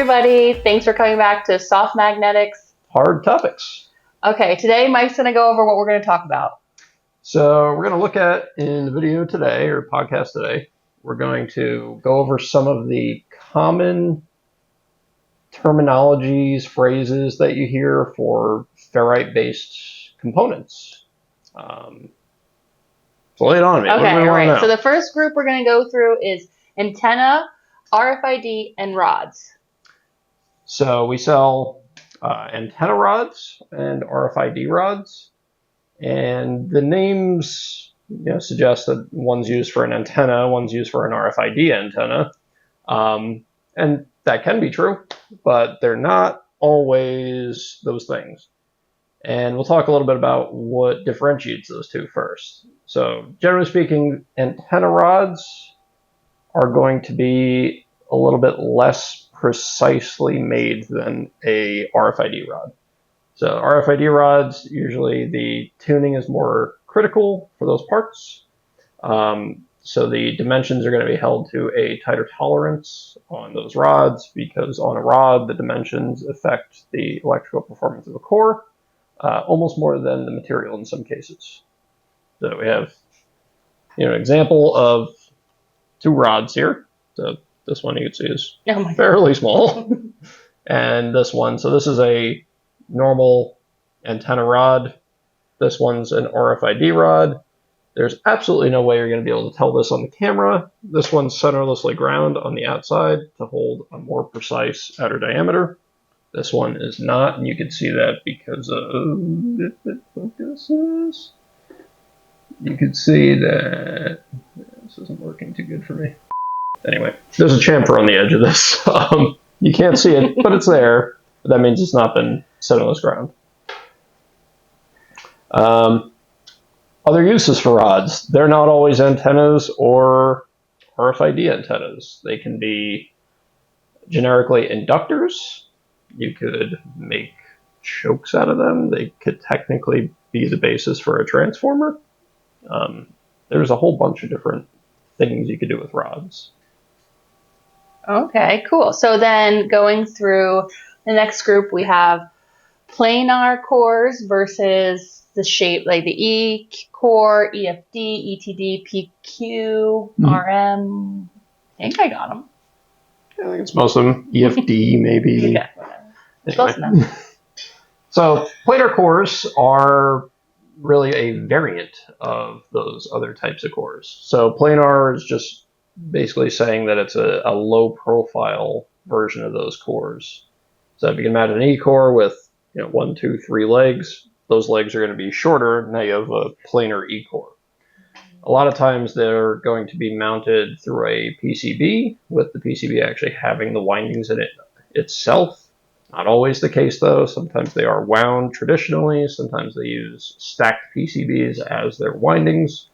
everybody. Thanks for coming back to Soft Magnetics. Hard topics. Okay, today Mike's going to go over what we're going to talk about. So we're going to look at, in the video today, or podcast today, we're going to go over some of the common terminologies, phrases that you hear for Ferrite-based components. So lay it on me. Okay, all right. So the first group we're going to go through is antenna, RFID, and rods. So we sell antenna rods and RFID rods, and the names suggest that one's used for an antenna, one's used for an RFID antenna, and that can be true, but they're not always those things. And we'll talk a little bit about what differentiates those two first. So generally speaking, antenna rods are going to be a little bit less precisely made than a RFID rod. So RFID rods, usually the tuning is more critical for those parts. So the dimensions are going to be held to a tighter tolerance on those rods, because on a rod, the dimensions affect the electrical performance of a core almost more than the material in some cases. So we have an example of two rods here. So this one you can see is fairly small. And this one, so this is a normal antenna rod. This one's an RFID rod. There's absolutely no way you're going to be able to tell this on the camera. This one's centerlessly ground on the outside to hold a more precise outer diameter. This one is not, and you can see that because of, if it focuses, you can see that this isn't working too good for me. Anyway, there's a chamfer on the edge of this. You can't see it, but it's there. That means it's not been centerless ground. Other uses for rods. They're not always antennas or RFID antennas. They can be generically inductors. You could make chokes out of them. They could technically be the basis for a transformer. There's a whole bunch of different things you could do with rods. Okay, cool. So then going through the next group, we have planar cores versus the shape, like the E core, EFD, ETD, PQ, RM. I think I got them. I think it's most of them. EFD, maybe. Okay, whatever. Anyway. So planar cores are really a variant of those other types of cores. So planar is just basically saying that it's a low profile version of those cores. So if you can imagine an E core with 1, 2, 3 legs, those legs are going to be shorter. Now you have a planar E core. A lot of times they're going to be mounted through a PCB, with the PCB actually having the windings in it itself. Not always the case though. Sometimes they are wound traditionally. Sometimes they use stacked PCBs as their windings.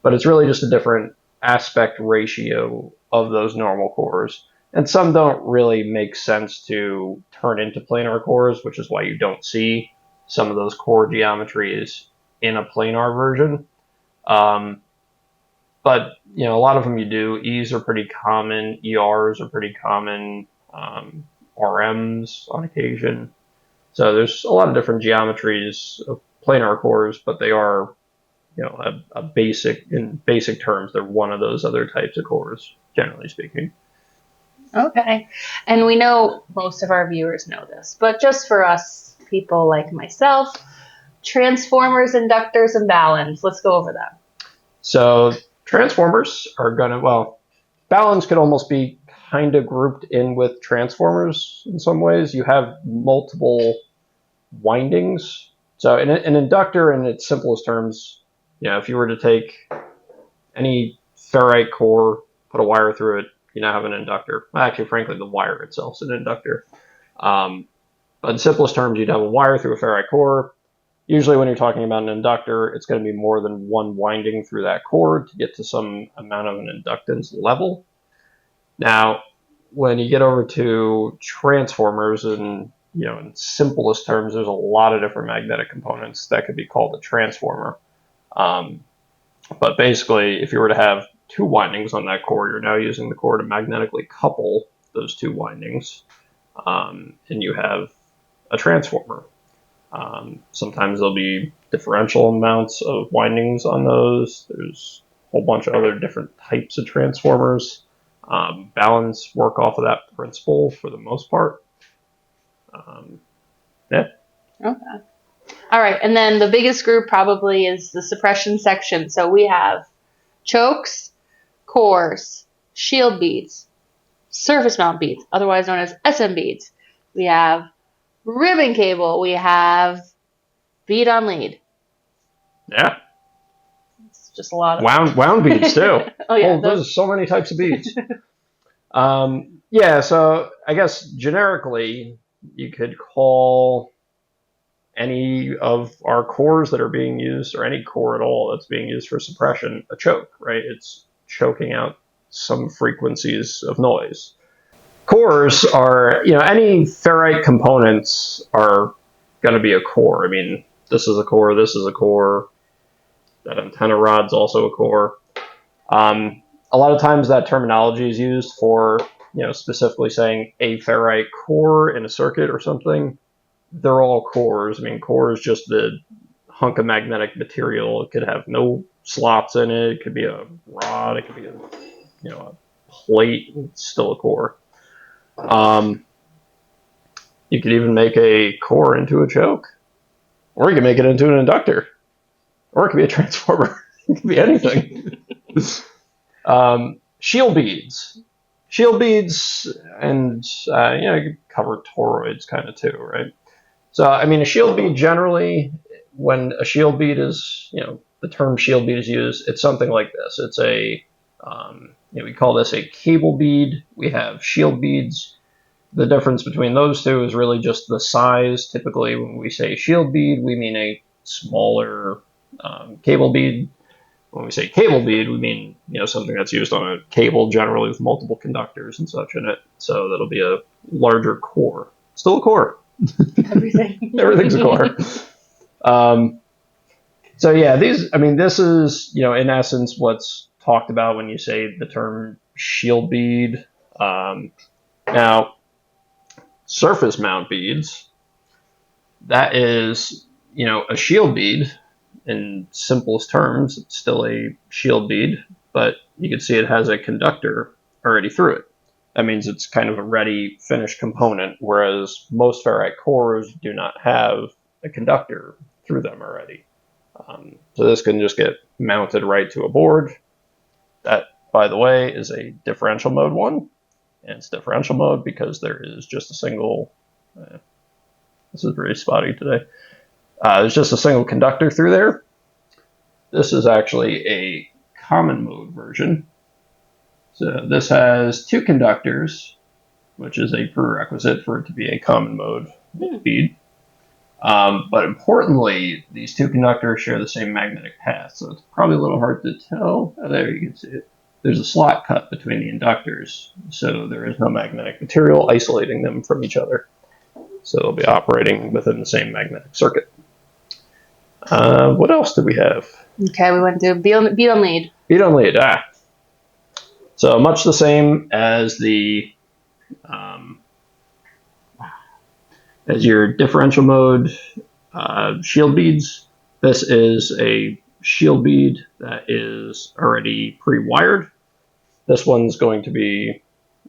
But it's really just a different aspect ratio of those normal cores. And some don't really make sense to turn into planar cores, which is why you don't see some of those core geometries in a planar version. But a lot of them you do. E's are pretty common. ERs are pretty common. RMs on occasion. So there's a lot of different geometries of planar cores, but they are, a basic, in basic terms, they're one of those other types of cores, generally speaking. Okay. And we know most of our viewers know this, but just for us people like myself, transformers, inductors, and baluns. Let's go over them. So transformers are baluns could almost be kind of grouped in with transformers in some ways. You have multiple windings. So an inductor, in its simplest terms, if you were to take any ferrite core, put a wire through it, you now have an inductor. Actually, frankly, the wire itself is an inductor. But in simplest terms, you'd have a wire through a ferrite core. Usually when you're talking about an inductor, it's going to be more than one winding through that core to get to some amount of an inductance level. Now, when you get over to transformers, and in simplest terms, there's a lot of different magnetic components that could be called a transformer. But basically, if you were to have two windings on that core, you're now using the core to magnetically couple those two windings. and you have a transformer. Sometimes there'll be differential amounts of windings on those. There's a whole bunch of other different types of transformers. Baluns work off of that principle for the most part. Yeah. Okay. All right, and then the biggest group probably is the suppression section. So we have chokes, cores, shield beads, surface mount beads, otherwise known as SM beads. We have ribbon cable. We have bead on lead. Yeah. It's just a lot of wound beads too. Oh yeah, there's so many types of beads. Yeah, so I guess generically you could call any of our cores that are being used, or any core at all that's being used for suppression, a choke, right? It's choking out some frequencies of noise. Cores are, any ferrite components are going to be a core. I mean, this is a core, this is a core, that antenna rod's also a core. A lot of times that terminology is used for, specifically saying a ferrite core in a circuit or something. They're all cores. I mean, core is just the hunk of magnetic material. It could have no slots in it. It could be a rod. It could be a plate. It's still a core. You could even make a core into a choke, or you can make it into an inductor, or it could be a transformer. It could be anything. Shield beads. Shield beads, and you could cover toroids kind of too, right? So, I mean, a shield bead generally, when a shield bead is, the term shield bead is used, it's something like this. It's we call this a cable bead. We have shield beads. The difference between those two is really just the size. Typically, when we say shield bead, we mean a smaller cable bead. When we say cable bead, we mean, something that's used on a cable, generally with multiple conductors and such in it. So that'll be a larger core. Still a core. Everything's a core. So yeah, this is, in essence what's talked about when you say the term shield bead. Now, surface mount beads, that is, a shield bead in simplest terms. It's still a shield bead, but you can see it has a conductor already through it. That means it's kind of a ready, finished component, whereas most ferrite cores do not have a conductor through them already. So this can just get mounted right to a board. That, by the way, is a differential mode one, and it's differential mode because there is just a single, this is very spotty today, there's just a single conductor through there. This is actually a common mode version. So this has two conductors, which is a prerequisite for it to be a common mode bead. But importantly, these two conductors share the same magnetic path, so it's probably a little hard to tell. Oh, there you can see it. There's a slot cut between the inductors, so there is no magnetic material isolating them from each other. So they'll be operating within the same magnetic circuit. What else did we have? Okay, we went to bead on lead. Bead on lead, So much the same as as your differential mode shield beads. This is a shield bead that is already pre-wired. This one's going to be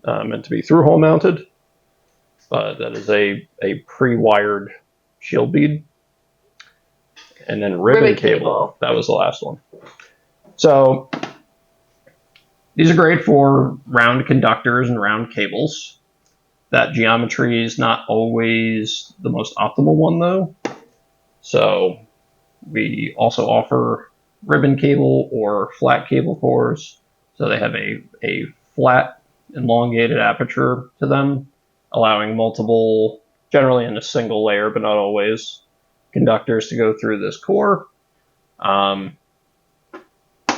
meant to be through-hole mounted, but that is a pre-wired shield bead. And then ribbon cable. That was the last one. So these are great for round conductors and round cables. That geometry is not always the most optimal one, though. So we also offer ribbon cable or flat cable cores. So they have a flat, elongated aperture to them, allowing multiple, generally in a single layer, but not always, conductors to go through this core.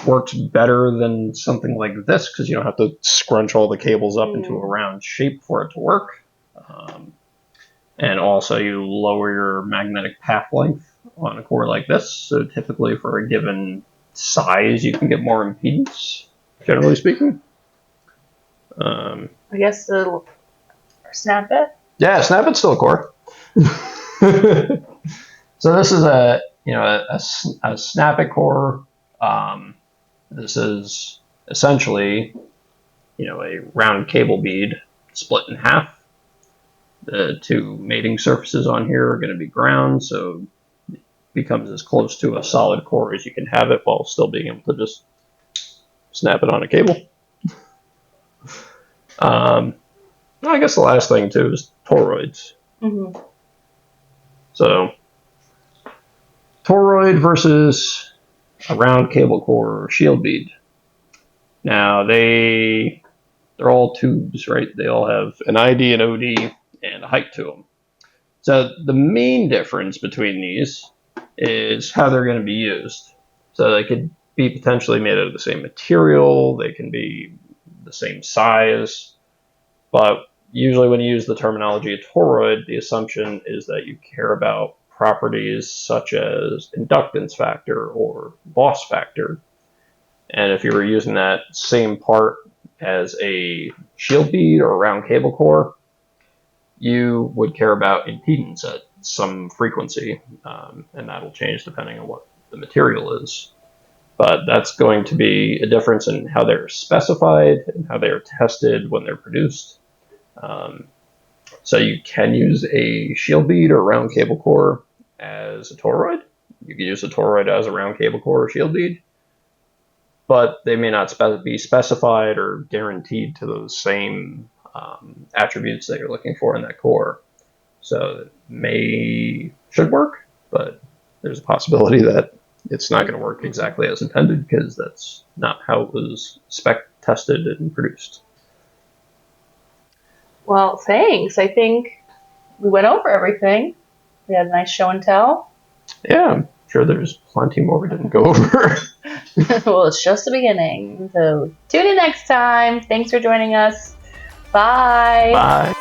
Works better than something like this because you don't have to scrunch all the cables up into a round shape for it to work. And also you lower your magnetic path length on a core like this. So typically for a given size, you can get more impedance, generally speaking. I guess the snap bit? Yeah, snap it's still a core. So this is a snap it core. This is essentially a round cable bead split in half. The two mating surfaces on here are going to be ground, so it becomes as close to a solid core as you can have it while still being able to just snap it on a cable. I guess the last thing too is toroids. Mm-hmm. So toroid versus a round cable core or shield bead. Now they're all tubes, right? They all have an ID, an OD, and a height to them. So the main difference between these is how they're going to be used. So they could be potentially made out of the same material, they can be the same size, but usually when you use the terminology toroid, the assumption is that you care about properties such as inductance factor or loss factor. And if you were using that same part as a shield bead or a round cable core, you would care about impedance at some frequency, and that'll change depending on what the material is. But that's going to be a difference in how they're specified and how they're tested when they're produced. So you can use a shield bead or round cable core as a toroid. You can use a toroid as a round cable core or shield bead, but they may not be specified or guaranteed to those same attributes that you're looking for in that core. So it should work, but there's a possibility that it's not going to work exactly as intended because that's not how it was spec tested and produced. Well, thanks. I think we went over everything. We had a nice show and tell. Yeah, I'm sure there's plenty more we didn't go over. Well, it's just the beginning. So tune in next time. Thanks for joining us. Bye. Bye.